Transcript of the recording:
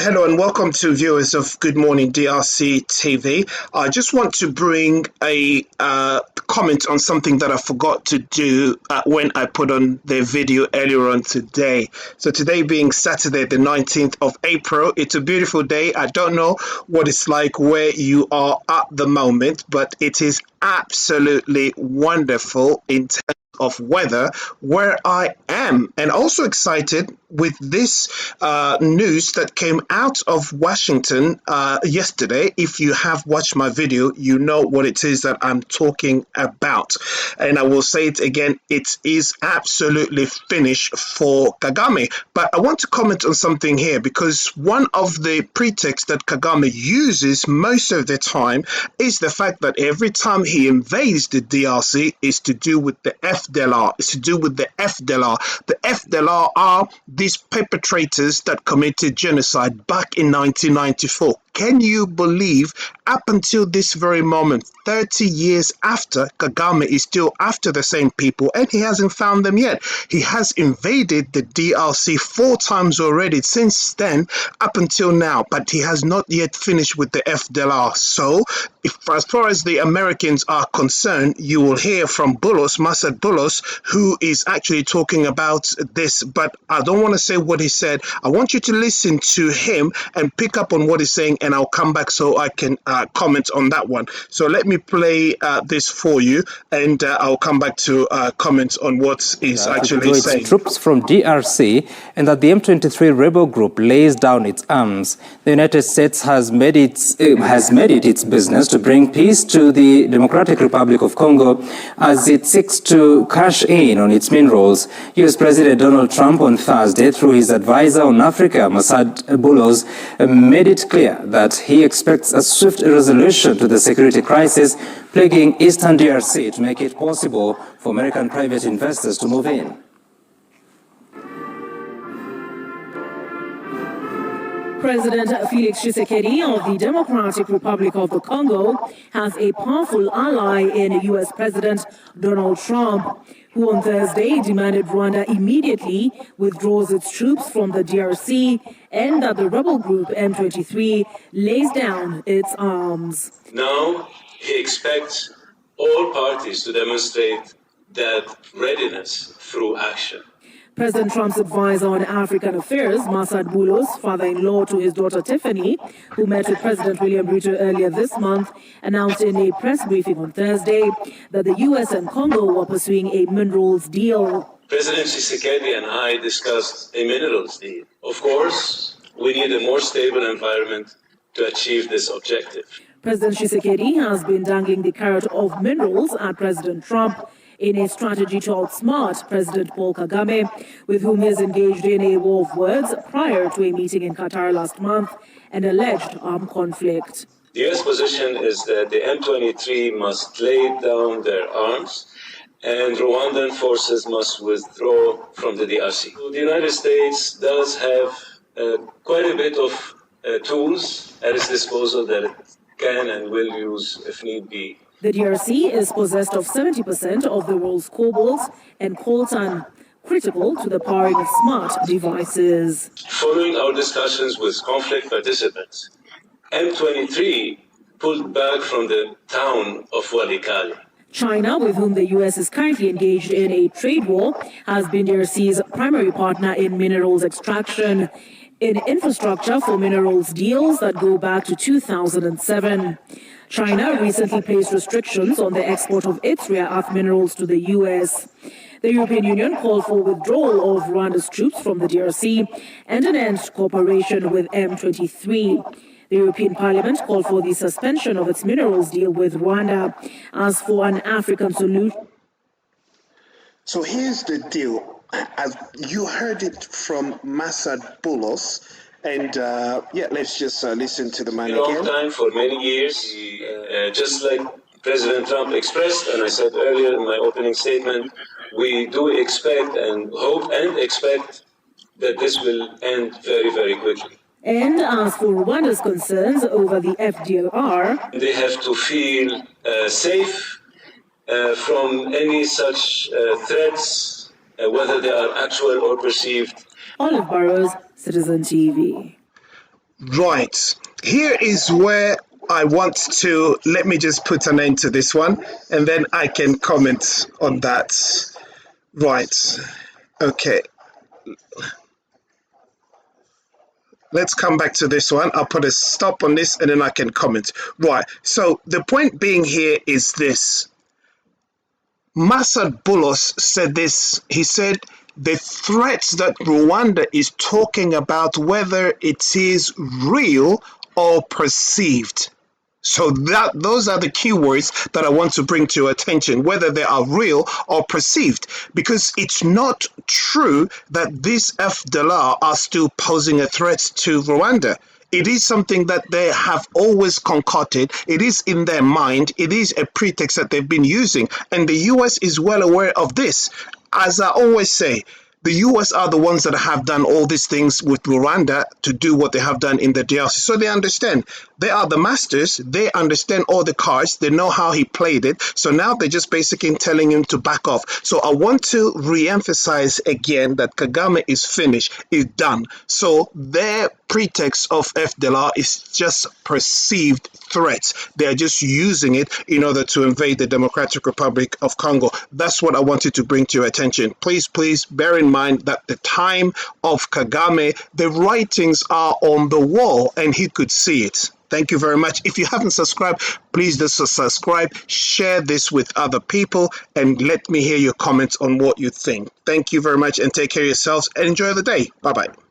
Hello and welcome to viewers of Good Morning DRC TV. I just want to bring a comment on something that I forgot to do when I put on the video earlier on today. So today being Saturday, the 19th of April, it's a beautiful day. I don't know what it's like where you are at the moment, but it is absolutely wonderful in terms of weather where I am, and also excited with this news that came out of Washington yesterday. If you have watched my video, you know what it is that I'm talking about, and I will say it again, it is absolutely finished for Kagame. But I want to comment on something here, because one of the pretexts that Kagame uses most of the time is the fact that every time he invades the DRC is to do with the FDLR. It's to do with the FDLR. The FDLR are these perpetrators that committed genocide back in 1994. Can you believe, up until this very moment, 30 years after, Kagame is still after the same people and he hasn't found them yet? He has invaded the DRC 4 times already since then up until now, but he has not yet finished with the FDLR. So, as far as the Americans are concerned, you will hear from Masad Bulos, who is actually talking about this, but I don't want to say what he said. I want you to listen to him and pick up on what he's saying, and I'll come back so I can comment on that one. So let me play this for you, and I'll come back to comment on what he's actually saying. Troops from DRC, and that the M23 rebel group lays down its arms. The United States has made it its business to bring peace to the Democratic Republic of Congo as it seeks to cash in on its minerals. U.S. President Donald Trump on Thursday, through his advisor on Africa, Masad Bulos, made it clear that he expects a swift resolution to the security crisis plaguing Eastern DRC to make it possible for American private investors to move in. President Felix Tshisekedi of the Democratic Republic of the Congo has a powerful ally in U.S. President Donald Trump, who on Thursday demanded Rwanda immediately withdraws its troops from the DRC and that the rebel group M23 lays down its arms. Now he expects all parties to demonstrate that readiness through action. President Trump's advisor on African affairs, Masad Bulos, father-in-law to his daughter Tiffany, who met with President William Ruto earlier this month, announced in a press briefing on Thursday that the U.S. and Congo were pursuing a minerals deal. President Tshisekedi and I discussed a minerals deal. Of course, we need a more stable environment to achieve this objective. President Tshisekedi has been dangling the carrot of minerals at President Trump in a strategy to outsmart President Paul Kagame, with whom he has engaged in a war of words prior to a meeting in Qatar last month and alleged armed conflict. The U.S. position is that the M23 must lay down their arms and Rwandan forces must withdraw from the DRC. So the United States does have quite a bit of tools at its disposal that it can and will use if need be. The DRC is possessed of 70% of the world's cobalt and coltan, critical to the powering of smart devices. Following our discussions with conflict participants, M23 pulled back from the town of Walikale. China, with whom the U.S. is currently engaged in a trade war, has been DRC's primary partner in minerals extraction, in infrastructure for minerals deals that go back to 2007. China recently placed restrictions on the export of its rare earth minerals to the U.S. The European Union called for withdrawal of Rwanda's troops from the DRC and an end to cooperation with M23. The European Parliament called for the suspension of its minerals deal with Rwanda. As for an African solution. So here's the deal. As you heard it from Masad Bulos. And let's just listen to the man again. A long time, for many years, just like President Trump expressed, and I said earlier in my opening statement, we do expect and hope and expect that this will end very, very quickly. And as for Rwanda's concerns over the FDLR, they have to feel safe from any such threats, whether they are actual or perceived. Olive Burrows, Citizen TV. Right. Here is where I want to let me just put an end to this one and then I can comment on that. Right. Okay. Let's come back to this one. I'll put a stop on this and then I can comment. Right. So the point being here is this. Masad Boulos said this. He said the threats that Rwanda is talking about, whether it is real or perceived. So those are the keywords that I want to bring to your attention, whether they are real or perceived, because it's not true that these FDLR are still posing a threat to Rwanda. It is something that they have always concocted. It is in their mind. It is a pretext that they've been using. And the US is well aware of this. As I always say, the US are the ones that have done all these things with Rwanda to do what they have done in the DRC. So they understand. They are the masters. They understand all the cards. They know how he played it. So now they're just basically telling him to back off. So I want to re-emphasize again that Kagame is finished, is done. So their pretext of FDLR is just perceived threats. They are just using it in order to invade the Democratic Republic of Congo. That's what I wanted to bring to your attention. Please bear in mind that the time of Kagame, the writings are on the wall and he could see it. Thank you very much. If you haven't subscribed, please do subscribe, share this with other people, and let me hear your comments on what you think. Thank you very much and take care of yourselves and enjoy the day. Bye-bye.